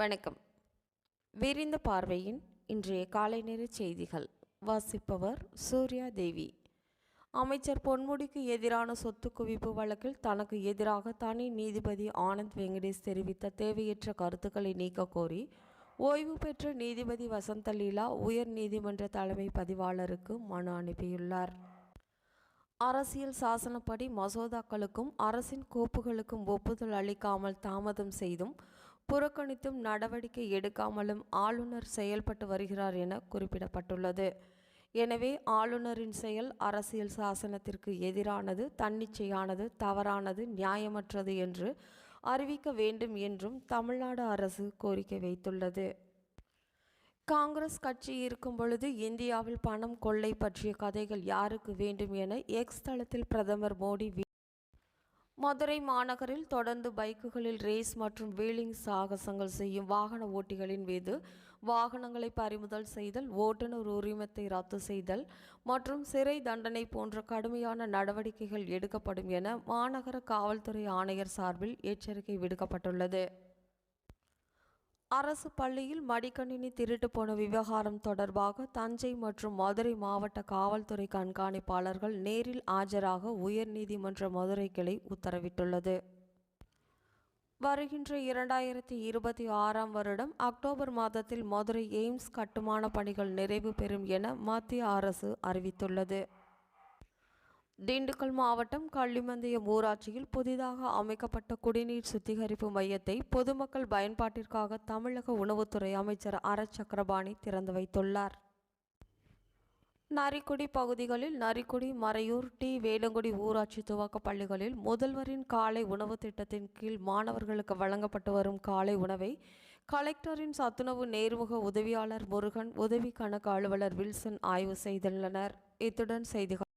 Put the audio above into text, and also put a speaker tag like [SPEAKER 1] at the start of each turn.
[SPEAKER 1] வணக்கம். விரிந்த பார்வையின் இன்றைய காலை நேர செய்திகள். வாசிப்பவர் சூர்யா தேவி. அமைச்சர் பொன்முடிக்கு எதிரான சொத்து குவிப்பு வழக்கில் தனக்கு எதிராக தனி நீதிபதி ஆனந்த் வெங்கடேஷ் தெரிவித்த தேவையற்ற கருத்துக்களை நீக்க கோரி ஓய்வு பெற்ற நீதிபதி வசந்த லீலா உயர் நீதிமன்ற தலைமை பதிவாளருக்கு மனு அனுப்பியுள்ளார். அரசியல் சாசனப்படி மசோதாக்களுக்கும் அரசின் கோப்புகளுக்கும் ஒப்புதல் அளிக்காமல் தாமதம் செய்தும் புறக்கணித்தும் நடவடிக்கை எடுக்காமலும் ஆளுநர் செயல்பட்டு வருகிறார் என குறிப்பிடப்பட்டுள்ளது. எனவே ஆளுநரின் செயல் அரசியல் சாசனத்திற்கு எதிரானது, தன்னிச்சையானது, தவறானது, நியாயமற்றது என்று அறிவிக்க வேண்டும் என்றும் தமிழ்நாடு அரசு கோரிக்கை வைத்துள்ளது. காங்கிரஸ் கட்சி இருக்கும் பொழுது இந்தியாவில் பணம் கொள்ளை பற்றிய கதைகள் யாருக்கு வேண்டும் என எக்ஸ் தளத்தில் பிரதமர் மோடி மதுரை மாநகரில் தொடர்ந்து பைக்குகளில் ரேஸ் மற்றும் வீலிங் சாகசங்கள் செய்யும் வாகன ஓட்டிகளின் மீது வாகனங்களை பறிமுதல் செய்தல், ஓட்டுநர் உரிமத்தை ரத்து செய்தல் மற்றும் சிறை தண்டனை போன்ற கடுமையான நடவடிக்கைகள் எடுக்கப்படும் என மாநகர காவல்துறை ஆணையர் சார்பில் எச்சரிக்கை விடுக்கப்பட்டுள்ளது. அரசு பள்ளியில் மடிக்கணினி திருட்டு போன விவகாரம் தொடர்பாக தஞ்சை மற்றும் மதுரை மாவட்ட காவல்துறை கண்காணிப்பாளர்கள் நேரில் ஆஜராக உயர்நீதிமன்ற மதுரை கிளை உத்தரவிட்டுள்ளது. வருகின்ற 2026 வருடம் அக்டோபர் மாதத்தில் மதுரை எய்ம்ஸ் கட்டுமான பணிகள் நிறைவு பெறும் என மத்திய அரசு அறிவித்துள்ளது. திண்டுக்கல் மாவட்டம் கள்ளிமந்தயம் ஊராட்சியில் புதிதாக அமைக்கப்பட்ட குடிநீர் சுத்திகரிப்பு மையத்தை பொதுமக்கள் பயன்பாட்டிற்காக தமிழக உணவுத்துறை அமைச்சர் ஆர் சக்கரபாணி திறந்து வைத்துள்ளார். நரிக்குடி பகுதிகளில் நரிக்குடி, மறையூர், டி. வேலங்குடி ஊராட்சி துவக்க பள்ளிகளில் முதல்வரின் காலை உணவு திட்டத்தின் கீழ் மாணவர்களுக்கு வழங்கப்பட்டு வரும் காலை உணவை கலெக்டரின் சத்துணவு நேர்முக உதவியாளர் முருகன், உதவி கணக்கு அலுவலர் வில்சன் ஆய்வு செய்துள்ளனர். இத்துடன் செய்திகள்